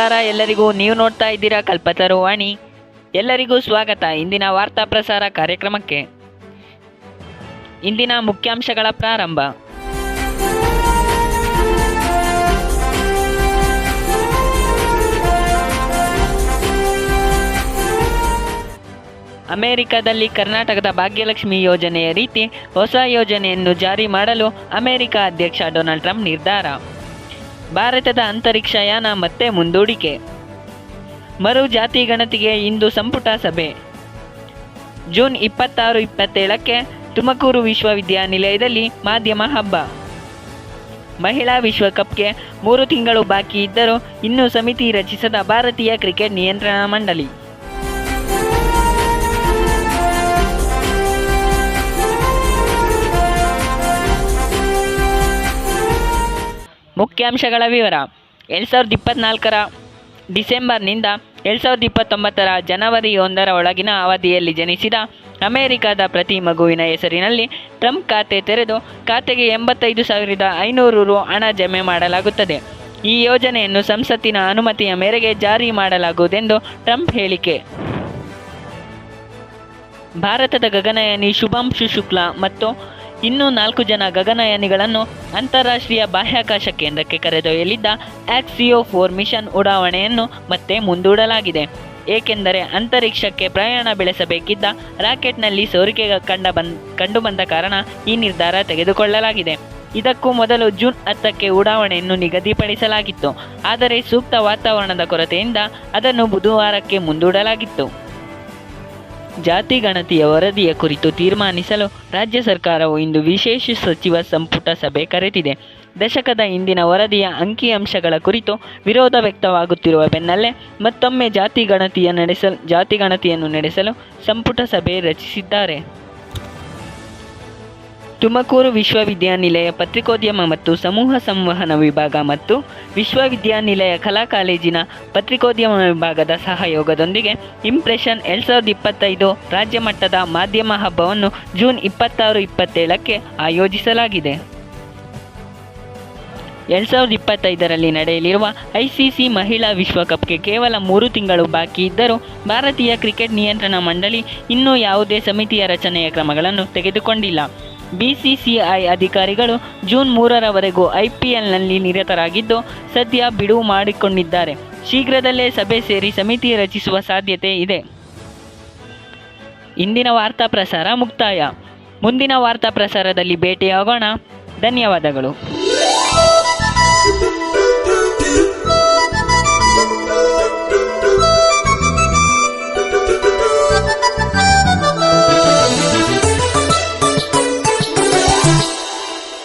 ನಮಸ್ಕಾರ ಎಲ್ಲರಿಗೂ. ನೀವು ನೋಡ್ತಾ ಇದ್ದೀರಾ ಕಲ್ಪತರುವಾಣಿ. ಎಲ್ಲರಿಗೂ ಸ್ವಾಗತ ಇಂದಿನ ವಾರ್ತಾ ಪ್ರಸಾರ ಕಾರ್ಯಕ್ರಮಕ್ಕೆ. ಇಂದಿನ ಮುಖ್ಯಾಂಶಗಳ ಪ್ರಾರಂಭ. ಅಮೆರಿಕದಲ್ಲಿ ಕರ್ನಾಟಕದ ಭಾಗ್ಯಲಕ್ಷ್ಮಿ ಯೋಜನೆಯ ರೀತಿ ಹೊಸ ಯೋಜನೆಯನ್ನು ಜಾರಿ ಮಾಡಲು ಅಮೆರಿಕ ಅಧ್ಯಕ್ಷ ಡೊನಾಲ್ಡ್ ಟ್ರಂಪ್ ನಿರ್ಧಾರ. ಭಾರತದ ಅಂತರಿಕ್ಷ ಯಾನ ಮತ್ತೆ ಮುಂದೂಡಿಕೆ. ಮರು ಜಾತಿ ಗಣತಿಗೆ ಇಂದು ಸಂಪುಟ ಸಭೆ. ಜೂನ್ 26-27ಕ್ಕೆ ತುಮಕೂರು ವಿಶ್ವವಿದ್ಯಾನಿಲಯದಲ್ಲಿ ಮಾಧ್ಯಮ ಹಬ್ಬ. ಮಹಿಳಾ ವಿಶ್ವಕಪ್ಗೆ 3 ತಿಂಗಳು ಬಾಕಿ ಇದ್ದರೂ ಇನ್ನೂ ಸಮಿತಿ ರಚಿಸದ ಭಾರತೀಯ ಕ್ರಿಕೆಟ್ ನಿಯಂತ್ರಣ ಮಂಡಳಿ. ಮುಖ್ಯಾಂಶಗಳ ವಿವರ. 2024ರ ಡಿಸೆಂಬರ್ನಿಂದ 2029ರ ಜನವರಿ 1ರ ಒಳಗಿನ ಅವಧಿಯಲ್ಲಿ ಜನಿಸಿದ ಅಮೆರಿಕದ ಪ್ರತಿ ಮಗುವಿನ ಹೆಸರಿನಲ್ಲಿ ಟ್ರಂಪ್ ಖಾತೆ ತೆರೆದು ಖಾತೆಗೆ 85,500 ರು ಹಣ ಜಮೆ ಮಾಡಲಾಗುತ್ತದೆ. ಈ ಯೋಜನೆಯನ್ನು ಸಂಸತ್ತಿನ ಅನುಮತಿಯ ಮೇರೆಗೆ ಜಾರಿ ಮಾಡಲಾಗುವುದೆಂದು ಟ್ರಂಪ್ ಹೇಳಿಕೆ. ಭಾರತದ ಗಗನಯಾನಿ ಶುಭಾಂಶು ಶುಕ್ಲಾ ಮತ್ತು ಇನ್ನೂ 4 ಜನ ಗಗನಯಾನಿಗಳನ್ನು ಅಂತಾರಾಷ್ಟ್ರೀಯ ಬಾಹ್ಯಾಕಾಶ ಕೇಂದ್ರಕ್ಕೆ ಕರೆದೊಯ್ಯಲಿದ್ದ ಆಕ್ಸಿಯೋ 4 ಮಿಷನ್ ಉಡಾವಣೆಯನ್ನು ಮತ್ತೆ ಮುಂದೂಡಲಾಗಿದೆ. ಏಕೆಂದರೆ ಅಂತರಿಕ್ಷಕ್ಕೆ ಪ್ರಯಾಣ ಬೆಳೆಸಬೇಕಿದ್ದ ರಾಕೆಟ್ನಲ್ಲಿ ಸೋರಿಕೆ ಕಂಡುಬಂದ ಕಾರಣ ಈ ನಿರ್ಧಾರ ತೆಗೆದುಕೊಳ್ಳಲಾಗಿದೆ. ಇದಕ್ಕೂ ಮೊದಲು ಜೂನ್ 10ಕ್ಕೆ ಉಡಾವಣೆಯನ್ನು ನಿಗದಿಪಡಿಸಲಾಗಿತ್ತು. ಆದರೆ ಸೂಕ್ತ ವಾತಾವರಣದ ಕೊರತೆಯಿಂದ ಅದನ್ನು ಬುಧವಾರಕ್ಕೆ ಮುಂದೂಡಲಾಗಿತ್ತು. ಜಾತಿ ಗಣತಿಯ ವರದಿಯ ಕುರಿತು ತೀರ್ಮಾನಿಸಲು ರಾಜ್ಯ ಸರ್ಕಾರವು ಇಂದು ವಿಶೇಷ ಸಚಿವ ಸಂಪುಟ ಸಭೆ ಕರೆದಿದೆ. ದಶಕದ ಹಿಂದಿನ ವರದಿಯ ಅಂಕಿಅಂಶಗಳ ಕುರಿತು ವಿರೋಧ ವ್ಯಕ್ತವಾಗುತ್ತಿರುವ ಬೆನ್ನಲ್ಲೇ ಮತ್ತೊಮ್ಮೆ ಜಾತಿ ಗಣತಿಯನ್ನು ನಡೆಸಲು ಸಂಪುಟ ಸಭೆ ರಚಿಸಿದ್ದಾರೆ. ತುಮಕೂರು ವಿಶ್ವವಿದ್ಯಾನಿಲಯ ಪತ್ರಿಕೋದ್ಯಮ ಮತ್ತು ಸಮೂಹ ಸಂವಹನ ವಿಭಾಗ ಮತ್ತು ವಿಶ್ವವಿದ್ಯಾನಿಲಯ ಕಲಾ ಕಾಲೇಜಿನ ಪತ್ರಿಕೋದ್ಯಮ ವಿಭಾಗದ ಸಹಯೋಗದೊಂದಿಗೆ ಇಂಪ್ರೆಷನ್ 2025 ರಾಜ್ಯ ಮಟ್ಟದ ಮಾಧ್ಯಮ ಹಬ್ಬವನ್ನು ಜೂನ್ 26-27ಕ್ಕೆ ಆಯೋಜಿಸಲಾಗಿದೆ. 2025ರಲ್ಲಿ ನಡೆಯಲಿರುವ ಐಸಿಸಿ ಮಹಿಳಾ ವಿಶ್ವಕಪ್ಗೆ ಕೇವಲ 3 ತಿಂಗಳು ಬಾಕಿ ಇದ್ದರೂ ಭಾರತೀಯ ಕ್ರಿಕೆಟ್ ನಿಯಂತ್ರಣ ಮಂಡಳಿ ಇನ್ನೂ ಯಾವುದೇ ಸಮಿತಿಯ ರಚನೆಯ ಕ್ರಮಗಳನ್ನು ತೆಗೆದುಕೊಂಡಿಲ್ಲ. ಬಿಸಿಸಿಐ ಅಧಿಕಾರಿಗಳು ಜೂನ್ 3ರವರೆಗೂ ಐಪಿಎಲ್ನಲ್ಲಿ ನಿರತರಾಗಿದ್ದು ಸದ್ಯ ಬಿಡುವು ಮಾಡಿಕೊಂಡಿದ್ದಾರೆ. ಶೀಘ್ರದಲ್ಲೇ ಸಭೆ ಸೇರಿ ಸಮಿತಿ ರಚಿಸುವ ಸಾಧ್ಯತೆ ಇದೆ. ಇಂದಿನ ವಾರ್ತಾ ಪ್ರಸಾರ ಮುಕ್ತಾಯ. ಮುಂದಿನ ವಾರ್ತಾ ಪ್ರಸಾರದಲ್ಲಿ ಭೇಟಿಯಾಗೋಣ. ಧನ್ಯವಾದಗಳು.